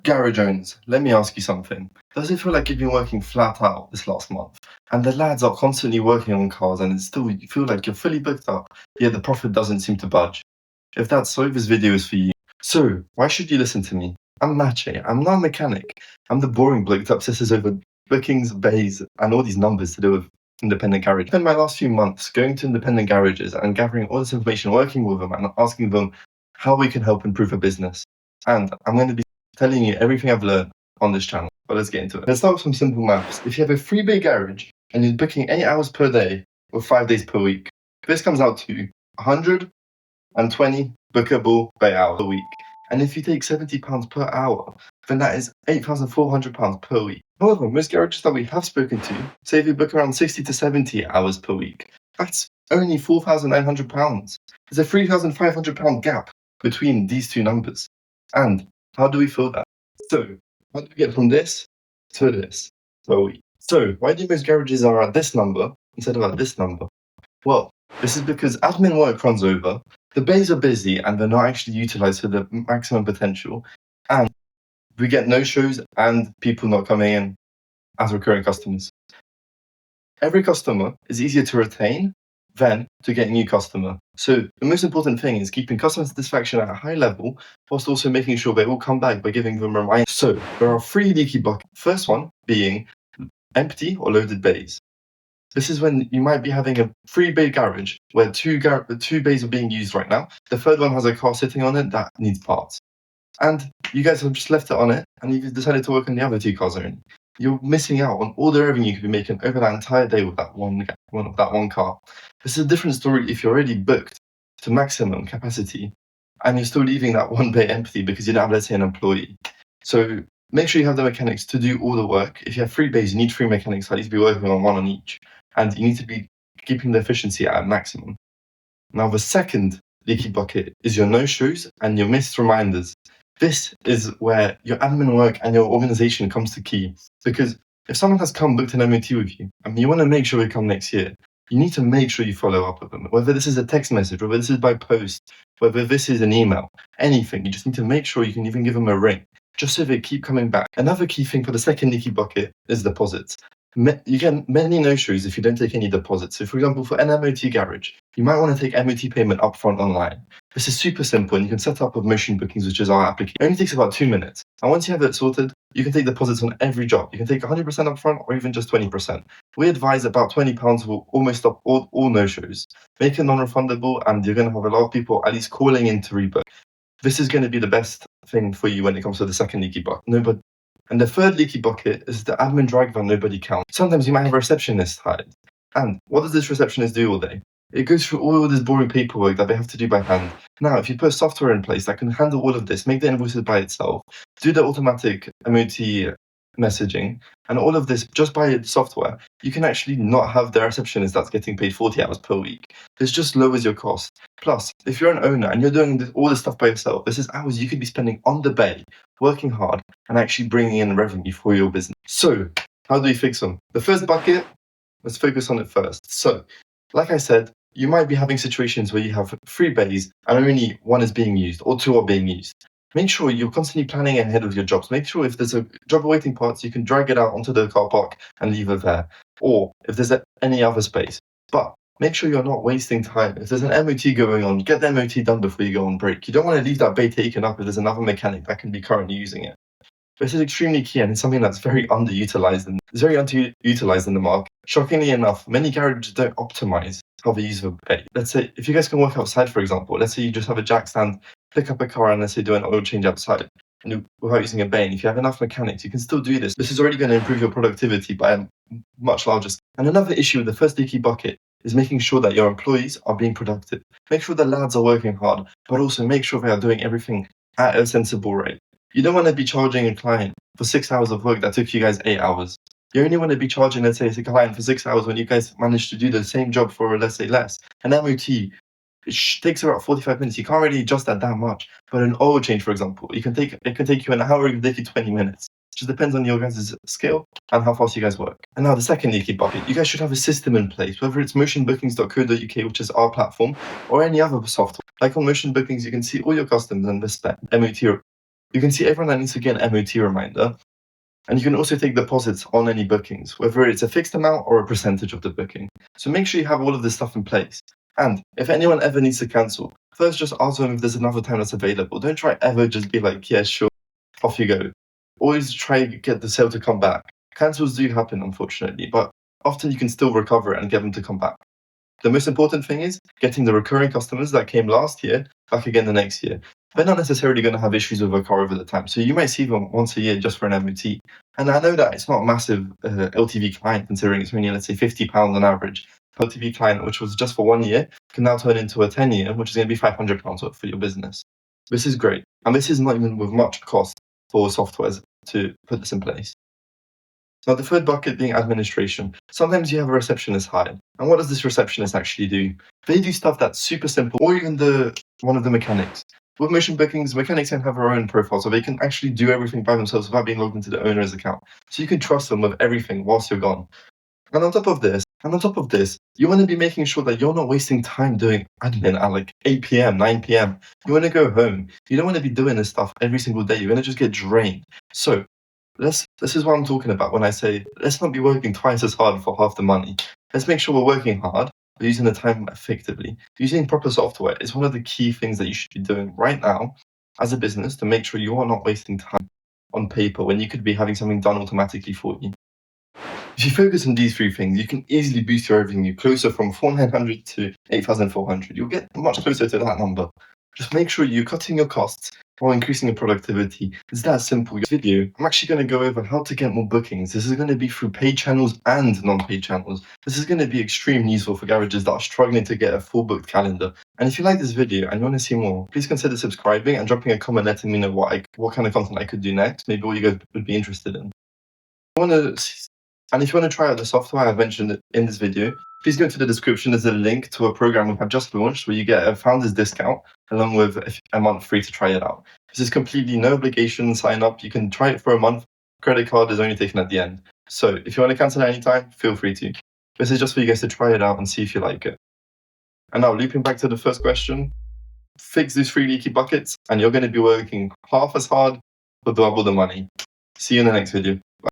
Garage owners, let me ask you something. Does it feel like you've been working flat out this last month? And the lads are constantly working on cars and you feel like you're fully booked up, yet the profit doesn't seem to budge? If that's so, this video is for you. So, why should you listen to me? I'm Mache, I'm not a mechanic. I'm the boring bloke that obsesses over bookings, bays, and all these numbers to do with independent garage. I spent my last few months going to independent garages and gathering all this information, working with them and asking them how we can help improve a business. And I'm going to be telling you everything I've learned on this channel. But let's get into it. Let's start with some simple maths. If you have a 3-bay garage and you're booking 8 hours per day or 5 days per week, this comes out to 120 bookable bay hours a week. And if you take £70 per hour, then that is £8,400 per week. However, most garages that we have spoken to say if you book around 60 to 70 hours per week, that's only £4,900. There's a £3,500 gap between these two numbers. And how do we fill that? So, how do we get from this to this per week? So, why do most garages are at this number instead of at this number? Well, this is because admin work runs over, the bays are busy and they're not actually utilized to the maximum potential, and we get no-shows and people not coming in as recurring customers. Every customer is easier to retain than to get a new customer. So the most important thing is keeping customer satisfaction at a high level, whilst also making sure they will come back by giving them reminders. So there are 3 leaky buckets. First one being empty or loaded bays. This is when you might be having a 3-bay garage where two bays are being used right now. The third one has a car sitting on it that needs parts. And you guys have just left it on it and you've decided to work on the other 2 cars only. You're missing out on all the revenue you could be making over that entire day with that one car. This is a different story if you're already booked to maximum capacity and you're still leaving that 1 bay empty because you don't have, let's say, an employee. So make sure you have the mechanics to do all the work. If you have 3 bays, you need 3 mechanics that need to be working on 1 on each. And you need to be keeping the efficiency at a maximum. Now, the second leaky bucket is your no-shows and your missed reminders. This is where your admin work and your organization comes to key. Because if someone has come booked an MOT with you and you want to make sure they come next year, you need to make sure you follow up with them. Whether this is a text message, whether this is by post, whether this is an email, anything, you just need to make sure you can even give them a ring, just so they keep coming back. Another key thing for the second leaky bucket is deposits. You get many no-shows if you don't take any deposits. So for example, for an MOT garage, you might want to take MOT payment upfront online. This is super simple and you can set up with MotionBookings, which is our application. It only takes about 2 minutes. And once you have it sorted, you can take deposits on every job. You can take 100% upfront or even just 20%. We advise about £20 will almost stop all no-shows. Make it non-refundable and you're going to have a lot of people at least calling in to rebook. This is going to be the best thing for you when it comes to the second leaky bucket. And the third leaky bucket is the admin drag van nobody counts. Sometimes you might have a receptionist hired. And what does this receptionist do all day? It goes through all this boring paperwork that they have to do by hand. Now, if you put software in place that can handle all of this, make the invoices by itself, do the automatic MOT messaging, and all of this just by software, you can actually not have the receptionist that's getting paid 40 hours per week. This just lowers your cost. Plus, if you're an owner and you're doing all this stuff by yourself, this is hours you could be spending on the bay, working hard, and actually bringing in revenue for your business. So, how do we fix them? The first bucket, let's focus on it first. So, like I said, you might be having situations where you have 3 bays and only 1 is being used or 2 are being used. Make sure you're constantly planning ahead of your jobs. Make sure if there's a job awaiting parts, you can drag it out onto the car park and leave it there. Or if there's any other space. But make sure you're not wasting time. If there's an MOT going on, get the MOT done before you go on break. You don't want to leave that bay taken up if there's another mechanic that can be currently using it. This is extremely key and it's something that's very underutilized in the market. Shockingly enough, many garages don't optimize how they use the bay. Let's say if you guys can work outside, for example, let's say you just have a jack stand, pick up a car and let's say do an oil change outside and without using a bay. And if you have enough mechanics, you can still do this. This is already going to improve your productivity by a much larger scale. And another issue with the first leaky bucket is making sure that your employees are being productive. Make sure the lads are working hard, but also make sure they are doing everything at a sensible rate. You don't want to be charging a client for 6 hours of work that took you guys 8 hours. You only want to be charging, let's say, a client for 6 hours when you guys managed to do the same job for, let's say, less. An MOT, it takes about 45 minutes. You can't really adjust that much. But an oil change, for example, it can take you an hour, it can take you 20 minutes. It just depends on your guys' skill and how fast you guys work. And now the second leaky bucket, you guys should have a system in place, whether it's MotionBookings.co.uk, which is our platform, or any other software. Like on MotionBookings, you can see all your customers and the spend, MOT You can see everyone that needs to get an MOT reminder. And you can also take deposits on any bookings, whether it's a fixed amount or a percentage of the booking. So make sure you have all of this stuff in place. And if anyone ever needs to cancel, first just ask them if there's another time that's available. Don't try ever just be like, yeah, sure, off you go. Always try to get the sale to come back. Cancels do happen, unfortunately, but often you can still recover it and get them to come back. The most important thing is getting the recurring customers that came last year back again the next year. They're not necessarily going to have issues with a car over the time. So you might see them once a year just for an MOT. And I know that it's not a massive LTV client, considering it's only, let's say, £50 on average. LTV client, which was just for 1 year, can now turn into a 10-year, which is going to be £500 for your business. This is great. And this is not even with much cost for softwares to put this in place. Now, the third bucket being administration. Sometimes you have a receptionist hired. And what does this receptionist actually do? They do stuff that's super simple, or even one of the mechanics. With MotionBookings, mechanics can have their own profile, so they can actually do everything by themselves without being logged into the owner's account. So you can trust them with everything whilst you're gone. And on top of this, you want to be making sure that you're not wasting time doing admin at like 8 p.m., 9 p.m. You want to go home. You don't want to be doing this stuff every single day. You're going to just get drained. So this is what I'm talking about when I say let's not be working twice as hard for half the money. Let's make sure we're working hard, but using the time effectively. Using proper software is one of the key things that you should be doing right now as a business to make sure you are not wasting time on paper when you could be having something done automatically for you. If you focus on these three things, you can easily boost your revenue closer from 4,900 to 8,400. You'll get much closer to that number. Just make sure you're cutting your costs while increasing your productivity. It's that simple. This video, I'm actually going to go over how to get more bookings. This is going to be through paid channels and non-paid channels. This is going to be extremely useful for garages that are struggling to get a full booked calendar. And if you like this video and you want to see more, please consider subscribing and dropping a comment letting me know what kind of content I could do next. Maybe what you guys would be interested in. And if you want to try out the software I've mentioned in this video, please go to the description. There's a link to a program we have just launched where you get a founder's discount along with a month free to try it out. This is completely no obligation sign up. You can try it for a month. Credit card is only taken at the end. So if you want to cancel at any time, feel free to. This is just for you guys to try it out and see if you like it. And now looping back to the first question, fix these 3 leaky buckets and you're going to be working half as hard for double the money. See you in the next video.